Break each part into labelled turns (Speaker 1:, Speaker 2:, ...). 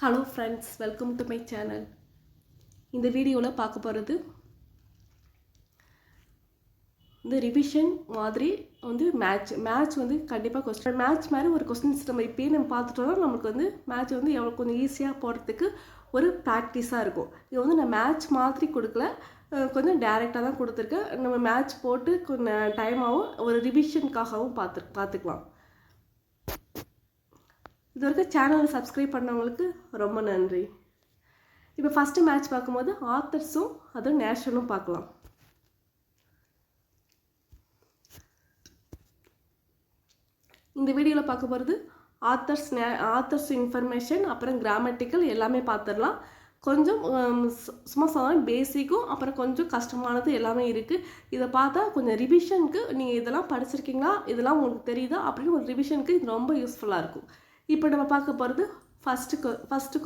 Speaker 1: Hello friends, welcome to my channel. இந்த வீடியோவில் பார்க்க போகிறது இந்த ரிவிஷன் மாதிரி மேட்ச் வந்து கண்டிப்பாக கொஸ்டின் மேட்ச் மாதிரி ஒரு கொஸ்டின்ஸ் நம்ம இப்போயே நம்ம பார்த்துட்டோம்னா நமக்கு வந்து மேட்ச் வந்து எவ்வளோ கொஞ்சம் ஈஸியாக போடுறதுக்கு ஒரு ப்ராக்டிஸாக இருக்கும். இது வந்து நான் மேட்ச் மாதிரி கொடுக்கல, கொஞ்சம் டேரெக்டாக தான் கொடுத்துருக்கேன். நம்ம மேட்ச் போட்டு கொஞ்சம் டைமாகவும் ஒரு ரிவிஷனுக்காகவும் பார்த்துக்கலாம். இது வரைக்கும் சேனலை சப்ஸ்கிரைப் பண்ணவங்களுக்கு ரொம்ப நன்றி. இப்போ ஃபஸ்ட்டு மேட்ச் பார்க்கும்போது ஆத்தர்ஸும் அதுவும் நேஷனும் பார்க்கலாம். இந்த வீடியோவில் பார்க்க போகிறது ஆத்தர்ஸ் இன்ஃபர்மேஷன், அப்புறம் கிராமட்டிக்கல் எல்லாமே பார்த்துடலாம். கொஞ்சம் சும்மா சொன்னால் பேசிக்கும், அப்புறம் கொஞ்சம் கஷ்டமானது எல்லாமே இருக்குது. இதை பார்த்தா கொஞ்சம் ரிவிஷனுக்கு நீங்கள் இதெல்லாம் படிச்சிருக்கீங்களா, இதெல்லாம் உங்களுக்கு தெரியுதா அப்படின்னு ஒரு ரிவிஷனுக்கு இது ரொம்ப யூஸ்ஃபுல்லாக இருக்கும். இப்போ நம்ம பார்க்க போகிறது ஃபஸ்ட்டு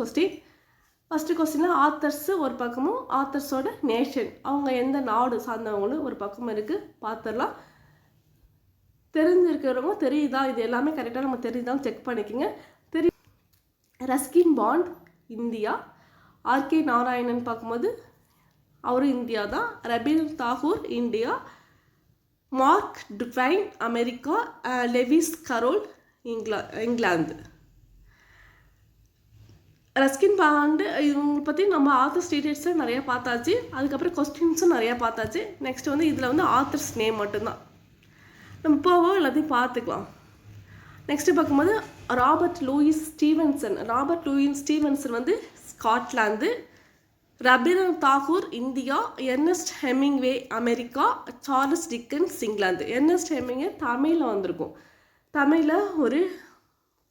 Speaker 1: கொஸ்டினில் ஆத்தர்ஸு ஒரு பக்கமும் ஆத்தர்ஸோட நேஷன், அவங்க எந்த நாடு சார்ந்தவங்களும் ஒரு பக்கமும் இருக்குது. பார்த்துடலாம். தெரிஞ்சிருக்கிறவங்க தெரியுதா, இது எல்லாமே கரெக்டாக நம்ம தெரியுதான்னு செக் பண்ணிக்கோங்க. Ruskin Bond India. RK Narayanan பார்க்கும்போது அவரும் இந்தியா தான். Rabindranath Tagore India. Mark Twain America. Lewis Carroll இங்கிலாந்து. ரஸ்கின் பாண்டு இவங்க பற்றி நம்ம ஆத்தர்ஸ் டீட்டெயில்ஸில் நிறையா பார்த்தாச்சு. அதுக்கப்புறம் கொஸ்டின்ஸும் நிறையா பார்த்தாச்சு. நெக்ஸ்ட் வந்து இதில் வந்து ஆத்தர்ஸ் நேம் மட்டும்தான் நம்ம போவோம், எல்லாத்தையும் பார்த்துக்கலாம். நெக்ஸ்ட்டு பார்க்கும்போது ராபர்ட் லூயிஸ் ஸ்டீவன்சன் வந்து Scotland. Rabindranath Tagore India. Ernest Hemingway America. Charles Dickens இங்கிலாந்து. எர்னஸ்ட் ஹெமிங்வே தமிழில் வந்திருக்கும். தமிழில் ஒரு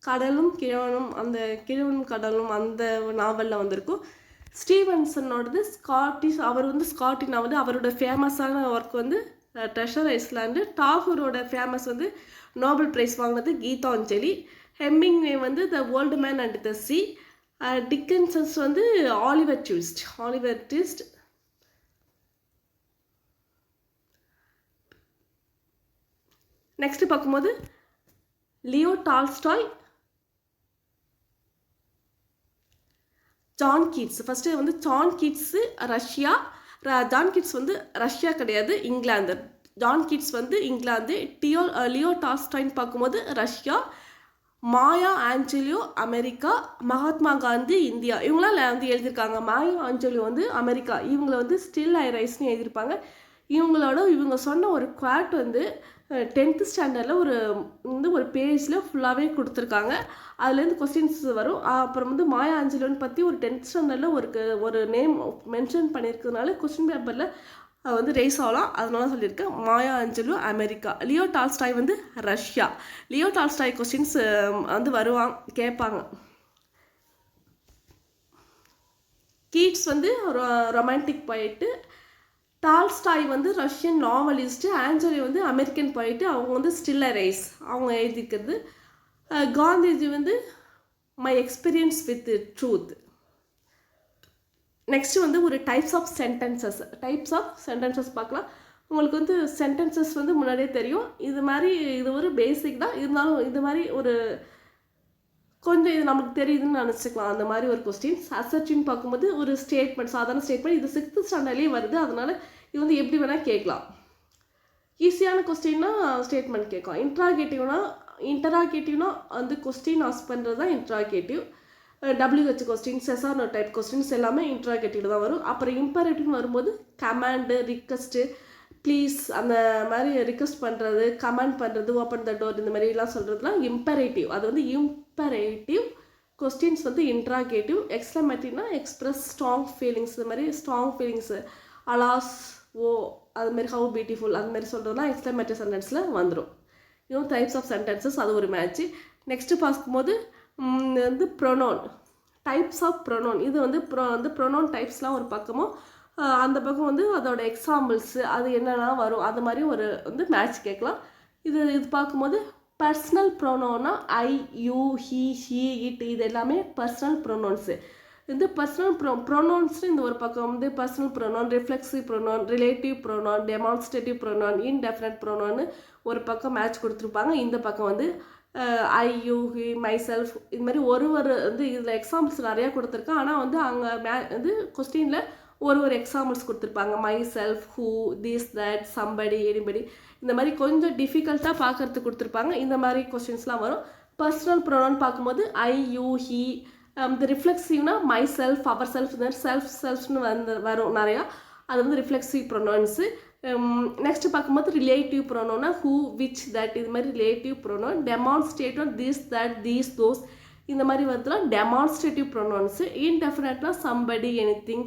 Speaker 1: கடலும் கிழவனும், அந்த கிழவனும் கடலும் அந்த நாவலில் வந்திருக்கும். ஸ்டீவன்சனோடது ஸ்காட்டிஷ், அவர் வந்து ஸ்காட்டினாவது அவரோட ஃபேமஸான ஒர்க் வந்து ட்ரெஷர் ஐஸ்லாண்டு. டாகூரோட ஃபேமஸ் வந்து நோபல் ப்ரைஸ் வாங்கினது கீதாஞ்சலி. ஹெமிங்வே வந்து the old man and the sea. Dickens's வந்து ஆலிவர் ட்விஸ்ட். நெக்ஸ்ட் பார்க்கும்போது Leo Tolstoy. John Keats. First வந்து John Keats Russia. John Keats வந்து ரஷ்யா கிடையாது, இங்கிலாந்து. ஜான் கீட்ஸ் வந்து இங்கிலாந்து. லியோ டால்ஸ்டாய்ன்னு பார்க்கும்போது Russia. Maya Angelou America. Mahatma Gandhi India. இவங்களாம் வந்து எழுதியிருக்காங்க. மாயா ஆஞ்சலியோ வந்து அமெரிக்கா. இவங்களை வந்து ஸ்டில் ஐ ரைஸ்னு எழுதியிருப்பாங்க. இவங்க சொன்ன ஒரு குவாட் வந்து 10th ஸ்டாண்டர்டில் ஒரு பேஜில் ஃபுல்லாகவே கொடுத்துருக்காங்க. அதுலேருந்து கொஸ்டின்ஸ் வரும். அப்புறம் வந்து மாயா ஆஞ்சலியோன்னு பற்றி ஒரு 10th ஸ்டாண்டர்டில் ஒரு நேம் மென்ஷன் பண்ணியிருக்கிறதுனால கொஸ்டின் பேப்பரில் வந்து ரேஸ் ஆகலாம். அதனால சொல்லியிருக்கேன். மாயா ஆஞ்சலியோ அமெரிக்கா. லியோ டால்ஸ்டாய் வந்து ரஷ்யா. லியோ டால்ஸ்டாய் கொஸ்டின்ஸ் வந்து கேட்பாங்க. கீட்ஸ் வந்து ரொமான்டிக் போயிட்டு. டால்ஸ்டாய் வந்து ரஷ்யன் நாவலிஸ்ட்டு. ஆஞ்சலியோ வந்து அமெரிக்கன் போயிட்டு. அவங்க வந்து ஸ்டில் அ ரைஸ் அவங்க எழுதிக்கிறது. காந்திஜி வந்து my experience with truth. Next வந்து ஒரு டைப்ஸ் ஆஃப் சென்டென்சஸ் பார்க்கலாம். உங்களுக்கு வந்து சென்டென்சஸ் வந்து முன்னாடியே தெரியும். இது ஒரு பேசிக் தான், இருந்தாலும் இது மாதிரி ஒரு கொஞ்சம் இது நமக்கு தெரியுதுன்னு நினச்சிக்கலாம். அந்த மாதிரி ஒரு கொஸ்டின்ஸ். அசர்ட்டின்னு பார்க்கும்போது ஒரு ஸ்டேட்மெண்ட், சாதாரண ஸ்டேட்மெண்ட். இது 6th ஸ்டாண்டர்ட்லேயே வருது, அதனால் இது வந்து எப்படி வேணால் கேட்கலாம். ஈஸியான கொஸ்டின்னா ஸ்டேட்மெண்ட் கேட்கும். இன்டராகேட்டிவ்னா வந்து கொஸ்டின் ஆஸ்க் பண்ணுறது தான் இன்ட்ராகேட்டிவ். WH கொஸ்டின், செசார் டைப் கொஸ்டின்ஸ் எல்லாமே இன்ட்ராகேட்டிவ் தான் வரும். அப்புறம் இம்பரேட்டிவ்னு வரும்போது கமாண்டு, ரிக்வெஸ்ட்டு, ப்ளீஸ் அந்த மாதிரி ரிக்வெஸ்ட் பண்ணுறது, கமாண்ட் பண்ணுறது, ஓப்பன் த டோர், இந்த மாதிரிலாம் சொல்கிறதுலாம் இம்பரேட்டிவ். அது வந்து இம்பரேட்டிவ் கொஸ்டின்ஸ் வந்து இன்ட்ராகேட்டிவ். எக்ஸ்க்ளமேட்டிவ்னா எக்ஸ்பிரஸ் ஸ்ட்ராங் ஃபீலிங்ஸ். இந்த மாதிரி ஸ்ட்ராங் ஃபீலிங்ஸு அலாஸ், ஓ, அதுமாரி ஹவு பியூட்டிஃபுல் அந்த மாதிரி சொல்கிறதுலாம் எக்ஸ்க்ளமேட்டிவ் சென்டென்ஸில் வந்துடும். இதுவும் டைப்ஸ் ஆஃப் சென்டென்சஸ், அது ஒரு மேட்ச்சு. நெக்ஸ்ட்டு பார்க்கும்போது வந்து ப்ரொனோன், டைப்ஸ் ஆஃப் ப்ரொனோன். இது வந்து ப்ரொனோன் டைப்ஸ்லாம் ஒரு பக்கமும், அந்த பக்கம் வந்து அதோட எக்ஸாம்பிள்ஸு அது என்னென்னா வரும், அது மாதிரி ஒரு வந்து மேட்ச் கேட்கலாம். இது பார்க்கும்போது பர்சனல் ப்ரொனோன்னா I, you, he, she, it, இது எல்லாமே பர்சனல் ப்ரொனோன்ஸு. இந்த பர்சனல் ப்ரொனோன்ஸு இந்த ஒரு பக்கம் வந்து personal pronoun, reflexive pronoun, relative pronoun, demonstrative pronoun, indefinite ப்ரொனோன்னு ஒரு பக்கம் மேட்ச் கொடுத்துருப்பாங்க. இந்த பக்கம் வந்து I you he myself இது மாதிரி ஒரு வந்து இதில் எக்ஸாம்பிள்ஸ் நிறையா கொடுத்துருக்கேன். ஆனால் வந்து அங்கே வந்து கொஸ்டினில் ஒரு எக்ஸாம்பிள்ஸ் கொடுத்துருப்பாங்க. My self, who, this, that, somebody, anybody இந்த மாதிரி கொஞ்சம் டிஃபிகல்ட்டாக பார்க்கறதுக்கு கொடுத்துருப்பாங்க. இந்த மாதிரி கொஸ்டின்ஸ்லாம் வரும். பர்சனல் ப்ரொனவுன் பார்க்கும்போது ஐ யூ ஹி, இந்த ரிஃப்ளெக்சிவ்னா மை செல்ஃப், அவர் செல்ஃப், செல்ஃப்னு வரும் நிறையா. அது வந்து ரிஃப்ளெக்சிவ் ப்ரொனவுன்ஸு. நெக்ஸ்ட் பார்க்கும்போது ரிலேட்டிவ் ப்ரொனவுன்னா ஹூ, விச், தட் இது மாதிரி relative pronoun. Demonstrative this, that, these, those இந்த மாதிரி வருதுலாம் டெமான்ஸ்ட்ரேட்டிவ் ப்ரொனவுன்ஸு. இன்டெஃபினட்னா சம்படி, எனிதிங்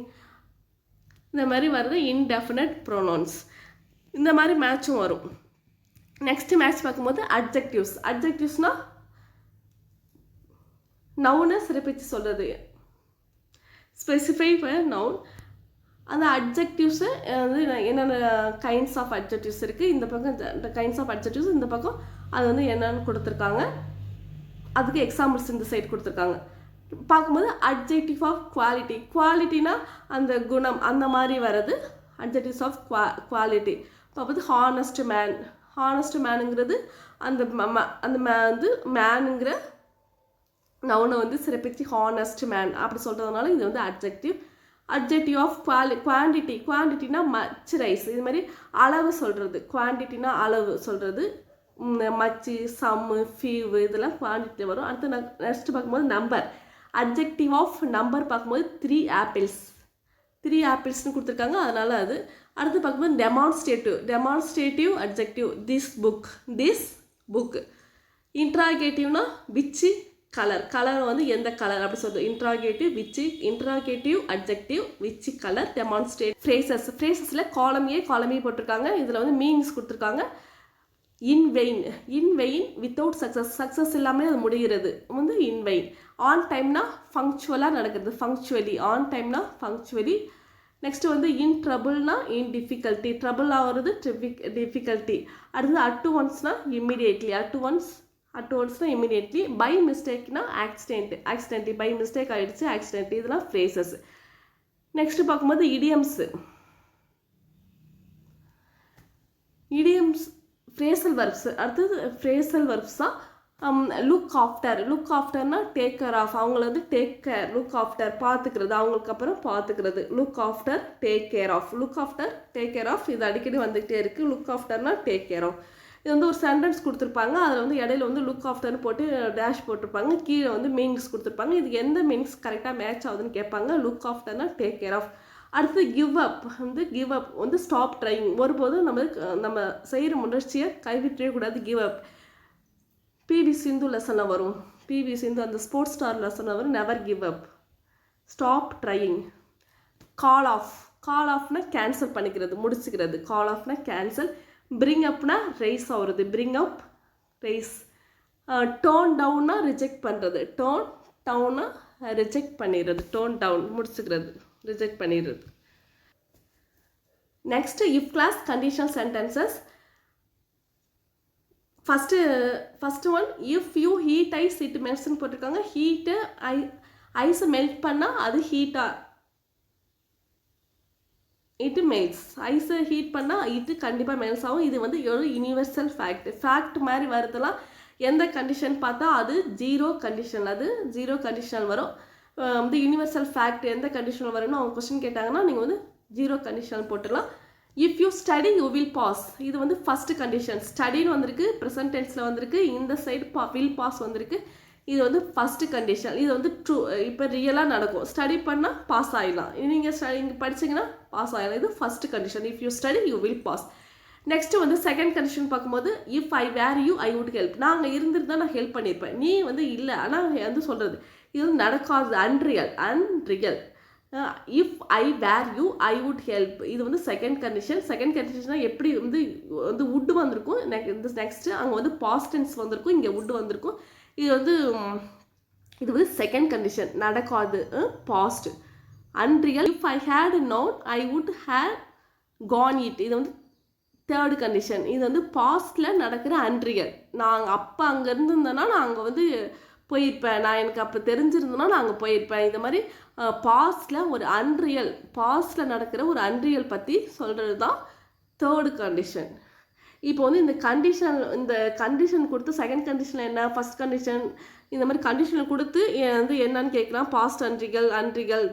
Speaker 1: இந்த மாதிரி வருது இன்டெஃபினட் ப்ரொனவுன்ஸ். இந்த மாதிரி மேட்சும் வரும். நெக்ஸ்ட் மேட்ச் பார்க்கும்போது அட்ஜெக்டிவ்ஸ்னால் நவுனை சிறப்பித்து சொல்கிறது. Specify noun. அந்த அட்ஜெக்டிவ்ஸு வந்து என்னென்ன கைண்ட்ஸ் ஆஃப் அட்ஜெக்டிவ்ஸ் இருக்குது, இந்த பக்கம் கைண்ட்ஸ் ஆஃப் அட்ஜெக்டிவ்ஸ், இந்த பக்கம் அது வந்து என்னென்னு கொடுத்துருக்காங்க. அதுக்கு எக்ஸாம்பிள்ஸ் இந்த சைடு கொடுத்துருக்காங்க. பார்க்கும்போது அட்ஜெக்டிவ் ஆஃப் குவாலிட்டினா அந்த குணம் அந்த மாதிரி வர்றது அட்ஜெக்டிவ்ஸ் ஆஃப் குவாலிட்டி. பார்க்கும்போது ஹானஸ்ட் மேனுங்கிறது அந்த வந்து மேனுங்கிற நவுனை வந்து சிறப்பிச்சு ஹானஸ்ட் மேன் அப்படி சொல்கிறதுனால இது வந்து அட்ஜெக்டிவ் ஆஃப் குவான்டிட்டினா மச் ரைஸ் இது மாதிரி அளவு சொல்கிறது. குவான்டிட்டினா அளவு சொல்கிறது. மச்சு, சம்மு, ஃபீவு இதெல்லாம் குவான்டிட்டியில் வரும். அடுத்து நெக்ஸ்ட் பார்க்கும்போது நம்பர். அட்ஜெக்டிவ் ஆஃப் நம்பர் பார்க்கும்போது 3 ஆப்பிள்ஸ்னு கொடுத்துருக்காங்க, அதனால் அது. அடுத்து பார்க்கும்போது டெமான்ஸ்ட்ரேட்டிவ் அட்ஜெக்டிவ் திஸ் புக். இன்ட்ராகேட்டிவ்னா விச் கலர் வந்து எந்த கலர் அப்படி சொல்லுது. Interrogative adjective which colour. Demonstrate. ஃப்ரேசஸில் காலம் ஏ போட்டிருக்காங்க. இதில் வந்து மீனிங்ஸ் கொடுத்துருக்காங்க. இன் வெயின் வித்தவுட் சக்ஸஸ் இல்லாமல் அது முடிகிறது வந்து இன் வெயின். ஆன் டைம்னா ஃபங்க்சுவலாக நடக்கிறது, ஃபங்க்சுவலி. நெக்ஸ்ட் வந்து இன் ட்ரபுள்னா இன் டிஃபிகல்ட்டி, ட்ரபுள் ஆகிறது டிஃபிகல்ட்டி. அடுத்தது அட் ஒன்ஸ்னா இமிடியேட்லி. பை மிஸ்டேக்னா ஆக்சிடென்ட்லி, பை மிஸ்டேக் ஆகிடுச்சு, ஆக்சிடென்ட்லி. இதெல்லாம் ஃப்ரேசஸ். நெக்ஸ்ட் பார்க்கும்போது இடியம்ஸ் ஃப்ரேசல் வர்ப்ஸ். அடுத்தது ஃப்ரேசல் வர்ப்ஸ் தான். லுக் ஆஃப்டர்னா டேக் கேர் ஆஃப், அவங்கள வந்து டேக் கேர், லுக் ஆஃப்டர் பார்த்துக்கிறது, அவங்களுக்கு அப்புறம் பார்த்துக்கிறது. Look after take care of இது அடிக்கடி வந்துகிட்டே இருக்குது. லுக் ஆஃப்டர்னா டேக் கேர் ஆஃப். இது வந்து ஒரு சென்டென்ஸ் கொடுத்துருப்பாங்க. அதில் வந்து இடையில வந்து லுக் ஆஃப்டர்னு போட்டு டேஷ் போட்டிருப்பாங்க. கீழே வந்து மீனிங்ஸ் கொடுத்துருப்பாங்க. இது எந்த மீனிங்ஸ் கரெக்டாக மேட்ச் ஆகுதுன்னு கேட்பாங்க. லுக் ஆஃப்டர்னா டேக் கேர் ஆஃப். அடுத்து கிவ் அப் வந்து ஸ்டாப் ட்ரைங். ஒருபோதும் நம்ம செய்கிற முயற்சியை கைவிட்டவே கூடாது. Give up. பிவி சிந்து லெசனில் வரும். பிவி சிந்து அந்த ஸ்போர்ட்ஸ் ஸ்டார் லெசனில் வரும். Never give up. Stop trying. Call ஆஃப்னா கேன்சல் பண்ணிக்கிறது, முடிச்சுக்கிறது. கால் ஆஃப்னா கேன்சல். பிரிங் அப்னா ரைஸ் ஆகுறது, பிரிங் அப் ரைஸ். டோன் டவுன்னா ரிஜெக்ட் பண்ணுறது, டோன் டவுன்னா ரிஜெக்ட் பண்ணிடுறது, டோன் டவுன் முடிச்சுக்கிறது, ரிஜெக்ட் பண்ணிடுறது. Next if clause conditional sentences. First one if you heat ice it மெல்ட்ஸ்ன்னு போட்டிருக்காங்க. ஹீட்டு ஐஸை மெல்ட் பண்ணால் அது இட் மெல்ட்ஸ். ஐஸை ஹீட் பண்ணால் இது கண்டிப்பாக மெல்ட்ஸ் ஆகும். இது வந்து ஒரு யூனிவர்சல் ஃபேக்ட் மாதிரி வருதுலாம். எந்த கண்டிஷன் பார்த்தா அது ஜீரோ கண்டிஷனல் வரும். வந்து யூனிவர்சல் ஃபேக்ட் எந்த கண்டிஷனில் வரும்னு அவங்க கொஸ்டின் கேட்டாங்கன்னா நீங்கள் வந்து ஜீரோ கண்டிஷனல் போட்டுடலாம். If you study you will pass. இது வந்து ஃபஸ்ட்டு கண்டிஷன். ஸ்டடின்னு வந்திருக்கு, ப்ரெசன்ட் டென்ஸில் வந்திருக்கு. இந்த சைடு வில் பாஸ் வந்திருக்கு. இது வந்து ஃபஸ்ட்டு கண்டிஷன். இது வந்து ட்ரூ, இப்போ ரியலாக நடக்கும். ஸ்டடி பண்ணால் பாஸ் ஆகிடலாம். நீங்கள் இங்கே படிச்சிங்கன்னா பாஸ் ஆகிடலாம். இது first condition. If you study you will pass. Next வந்து செகண்ட் கண்டிஷன் பார்க்கும்போது if I were you I would help. நான் அங்கே இருந்திருந்தால் நான் ஹெல்ப் பண்ணியிருப்பேன். நீ வந்து இல்லை, ஆனால் வந்து சொல்கிறது இது வந்து நடக்காது, unreal. If I were you I would help. இது வந்து செகண்ட் கண்டிஷன். எப்படி வந்து வுட் வந்திருக்கும். நெக்ஸ்ட்டு அங்கே வந்து பாஸ்ட் டென்ஸ் வந்திருக்கும், இங்கே வுட் வந்திருக்கும். இது வந்து செகண்ட் கண்டிஷன், நடக்காது, past, unreal. If I had known I would have gone it. இது வந்து தேர்டு கண்டிஷன். இது வந்து பாஸ்டில் நடக்கிற அன்ரியல். நான் அப்போ அங்கே இருந்திருந்தேன்னா நான் அங்கே வந்து போயிருப்பேன், நான் எனக்கு அப்போ தெரிஞ்சிருந்தேன்னா நான் அங்கே போயிருப்பேன். இந்த மாதிரி பாஸ்டில் நடக்கிற ஒரு அன்ரியல் பற்றி சொல்கிறது தான் தேர்டு கண்டிஷன். இப்போ வந்து இந்த கண்டிஷன் கொடுத்து செகண்ட் கண்டிஷன் என்ன, ஃபர்ஸ்ட் கண்டிஷன், இந்த மாதிரி கண்டிஷனை கொடுத்து வந்து என்னன்னு கேட்கலாம். பாஸ்ட் அன்ரிகல்,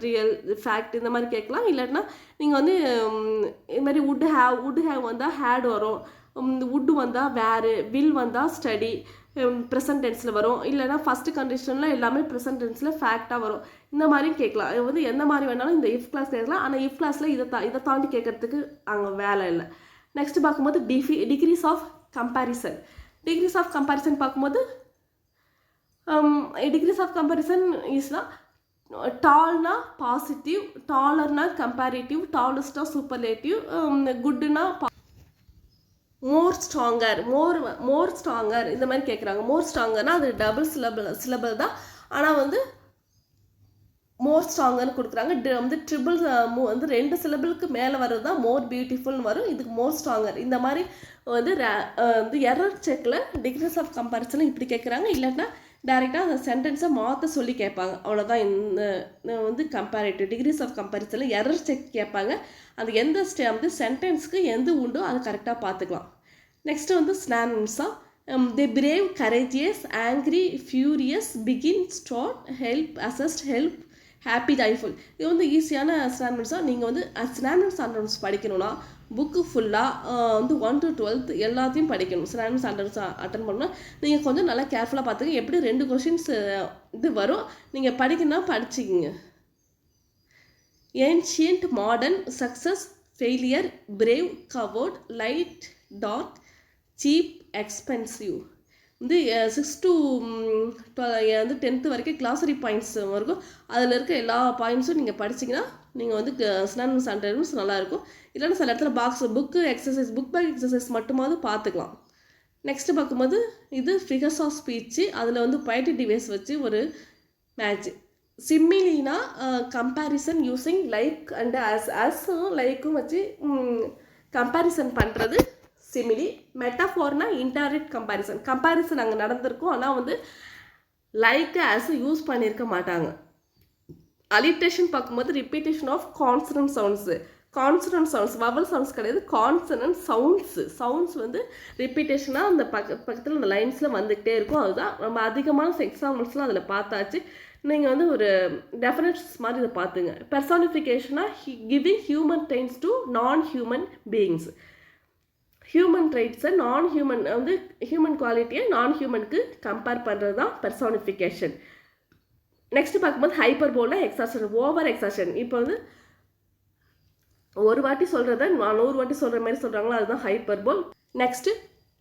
Speaker 1: ரியல், ஃபேக்ட் இந்த மாதிரி கேட்கலாம். இல்லாட்டினா நீங்கள் வந்து இது மாதிரி வுட் ஹேவ் வந்தால் ஹேட் வரும், வுட் வந்தால் வேறு, வில் வந்தால் ஸ்டடி ப்ரெசன்ட் டென்ஸில் வரும். இல்லைனா ஃபஸ்ட்டு கண்டிஷனில் எல்லாமே ப்ரெசன்ட் டென்ஸில் ஃபேக்டாக வரும். இந்த மாதிரியும் கேட்கலாம். இது வந்து எந்த மாதிரி வேணாலும் இந்த இஃப் கிளாஸ் கேட்கலாம். ஆனால் இஃப் கிளாஸில் இதை தாண்டி கேட்கறதுக்கு அங்கே வேலை இல்லை. நெக்ஸ்ட் பார்க்கும்போது degrees of comparison. Degrees of comparison பார்க்கும்போது டிகிரிஸ் ஆஃப் கம்பேரிசன் இஸ்னா டால்னா பாசிட்டிவ், டாலர்னா கம்பேரிட்டிவ், டாலஸ்ட்னா சூப்பர்லேட்டிவ், குட்னா மோர் ஸ்ட்ராங்கர் இந்த மாதிரி கேட்குறாங்க. மோர் ஸ்ட்ராங்கர்னா அது டபுள் சிலபிள் தான். ஆனால் வந்து மோர் ஸ்ட்ராங்கர்னு கொடுக்குறாங்க. வந்து ட்ரிபிள் வந்து 2 சிலபிளுக்கு மேலே வர்றது தான் மோர் பியூட்டிஃபுல்னு வரும். இதுக்கு மோர் ஸ்ட்ராங்கர். இந்த மாதிரி வந்து எரர் செக்கில் டிகிரிஸ் ஆஃப் கம்பேரிசனில் இப்படி கேட்குறாங்க. இல்லைன்னா டைரெக்டாக அந்த சென்டென்ஸை மாற்ற சொல்லி கேட்பாங்க. அவ்வளோதான். இந்த வந்து கம்பேரிட்டிவ் டிகிரிஸ் ஆஃப் கம்பேரிசனில் எரர் செக் கேட்பாங்க. அது எந்த வந்து சென்டென்ஸ்க்கு எந்த உண்டோ அது கரெக்டாக பார்த்துக்கலாம். நெக்ஸ்ட்டு வந்து ஸ்னானிம்ஸாக the brave, courageous, angry, furious, begin, start, help, assist, help, happy, joyful. இது வந்து ஈஸியான ஸ்னானிம்ஸாக. நீங்கள் வந்து ஸ்னானிம்ஸ் படிக்கணும்னா புக்கு ஃபுல்லாக வந்து 1 to 12 எல்லாத்தையும் படிக்கணும். ஸ்னானிம்ஸ் அட்டன் பண்ணால் நீங்கள் கொஞ்சம் நல்லா கேர்ஃபுல்லாக பார்த்துக்க. எப்படி 2 கொஷின்ஸ் இது வரும், நீங்கள் படிக்கணும்னா படிச்சுக்கிங்க. Ancient, modern, success, failure, brave, coward, light, dark, cheap, expensive. வந்து 6 to 10th வரைக்கும் கிளாஸரி பாயிண்ட்ஸ் இருக்கும். அதில் இருக்க எல்லா பாயிண்ட்ஸும் நீங்கள் படிச்சிங்கன்னா நீங்கள் வந்து ஸ்னானிம்ஸ் அண்டர்ஸ் நல்லாயிருக்கும். இல்லைன்னா சில இடத்துல புக் பேக் எக்ஸசைஸ் மட்டுமாவது பார்த்துக்கலாம். நெக்ஸ்ட்டு பார்க்கும்போது இது ஃபிகர்ஸ் ஆஃப் ஸ்பீச்சு. அதில் வந்து பொயட்டிக் டிவைஸ் வச்சு ஒரு மேட்ச். சிமிலினா கம்பேரிசன் யூஸிங் லைக் அண்ட் ஆஸும் லைக்கும் வச்சு கம்பேரிசன் பண்ணுறது சிமிலி. மெட்டாஃபோர்னா இன்டைரக்ட் கம்பேரிசன் அங்கே நடந்திருக்கும். ஆனால் வந்து லைக் ஆஸ் யூஸ் பண்ணியிருக்க மாட்டாங்க. அலிட்டேஷன் பார்க்கும்போது repetition of consonant sounds vowel sounds கிடையாது, கான்சனன்ட் சவுண்ட்ஸ் வந்து ரிப்பீட்டேஷனாக அந்த பக்கத்தில் அந்த லைன்ஸில் வந்துக்கிட்டே இருக்கும். அதுதான் நம்ம அதிகமான எக்ஸாம்பிள்ஸ்லாம் அதில் பார்த்தாச்சு. நீங்கள் வந்து ஒரு டெஃபினேஷன்ஸ் மாதிரி இதை பார்த்துங்க. பெர்சானிஃபிகேஷனாக கிவிங் ஹியூமன் ட்ரெயின்ஸ் டு நான் ஹியூமன் பீயிங்ஸ். ஹியூமன் ட்ரைட்ஸை நான் ஹியூமன் வந்து ஹியூமன் குவாலிட்டியை நான் ஹியூமனுக்கு கம்பேர் பண்ணுறது தான் பெர்சானிஃபிகேஷன். நெக்ஸ்ட் பார்க்கும்போது ஹைப்பர்போல்னா எக்ஸாஷன், ஓவர் எக்ஸாஷன். இப்போ வந்து ஒரு வாட்டி சொல்கிறத 100 வாட்டி சொல்கிற மாதிரி சொல்கிறாங்களோ அதுதான் ஹைப்பர்போல். நெக்ஸ்ட்டு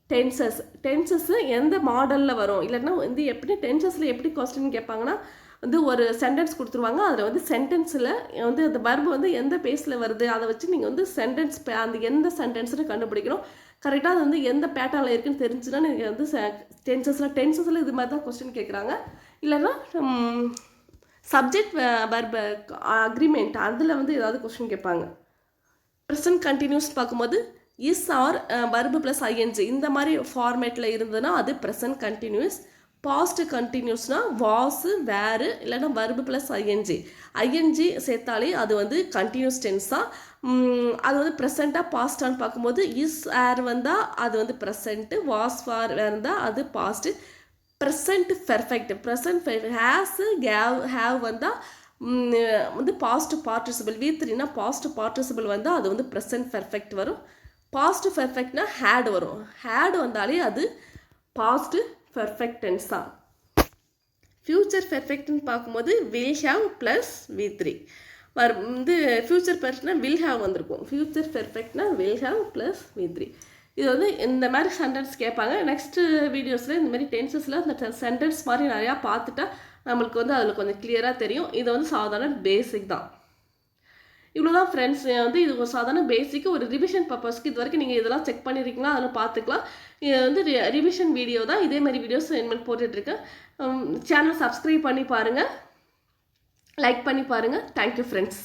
Speaker 1: டென்சஸ் எந்த மாடலில் வரும், இல்லைன்னா வந்து எப்படி டென்சஸில் எப்படி கொஸ்டின் கேட்பாங்கன்னா வந்து ஒரு சென்டென்ஸ் கொடுத்துருவாங்க. அதில் வந்து சென்டென்ஸில் வந்து அந்த வர்பு வந்து எந்த பேஸில் வருது அதை வச்சு நீங்கள் வந்து சென்டென்ஸ் அந்த எந்த சென்டென்ஸ்னு கண்டுபிடிக்கணும். கரெக்டாக அது வந்து எந்த பேட்டர்னில் இருக்குன்னு தெரிஞ்சுன்னா நீங்கள் வந்து டென்சஸில் இது மாதிரி தான் கொஸ்டின் கேட்குறாங்க. இல்லைன்னா சப்ஜெக்ட் வர்பு அக்ரிமெண்ட் அதில் வந்து ஏதாவது கொஸ்டின் கேட்பாங்க. ப்ரெசன்ட் கண்டினியூஸ் பார்க்கும்போது is are verb plus ING இந்த மாதிரி ஃபார்மேட்டில் இருந்ததுன்னா அது ப்ரெசன்ட் கண்டினியூஸ். பாஸ்ட் கண்டினியூஸ்னா வாஸ், வேறு, இல்லைன்னா வர்பு ப்ளஸ் ஐஎன்ஜி சேர்த்தாலே அது வந்து கண்டினியூஸ் டென்ஸாக. அது வந்து ப்ரெசண்ட்டாக பாஸ்டான்னு பார்க்கும்போது இஸ் ஏர் வந்தால் அது வந்து ப்ரெசண்ட்டு, வாஸ் ஃபார் இருந்தால் அது past. Present perfect has have வந்தால் வந்து பாஸ்ட் பார்ட்டிசிபிள். V3னா பாஸ்ட் பார்ட்டிசிபிள் வந்தால் அது வந்து ப்ரெசண்ட் பெர்ஃபெக்ட் வரும். பாஸ்ட் பெர்ஃபெக்ட்னா ஹேட் வரும். ஹேட் வந்தாலே அது பாஸ்ட் பெர்ஃபெக்ட் டென்ஸ் தான். ஃப்யூச்சர் பெர்ஃபெக்ட்னு பார்க்கும்போது வில் ஹேவ் ப்ளஸ் V3 வந்து ஃப்யூச்சர் பெர்ஃபெக்ட்னா வில் ஹேவ் வந்திருக்கும். ஃப்யூச்சர் பெர்ஃபெக்ட்னா வில் ஹேவ் ப்ளஸ் V3. இது வந்து இந்த மாதிரி சென்டென்ஸ் கேட்பாங்க. நெக்ஸ்ட்டு வீடியோஸில் இந்த மாதிரி டென்சஸில் இந்த சென்டென்ஸ் மாதிரி நிறையா பார்த்துட்டா நம்மளுக்கு வந்து அதில் கொஞ்சம் கிளியராக தெரியும். இது வந்து சாதாரண பேசிக் தான். இவ்வளோ தான் ஃப்ரெண்ட்ஸ். வந்து இது ஒரு சாதாரண பேசிக்கு ஒரு ரிவிஷன் பர்பஸ்க்கு இது வரைக்கும் நீங்கள் இதெல்லாம் செக் பண்ணியிருக்கீங்களா அதெல்லாம் பார்த்துக்கலாம். இது வந்து ரிவிஷன் வீடியோ தான். இதே மாதிரி வீடியோஸ் இனிமேல் போட்டுட்ருக்கேன். சேனல் சப்ஸ்கிரைப் பண்ணி பாருங்கள், லைக் பண்ணி பாருங்கள். Thank you friends.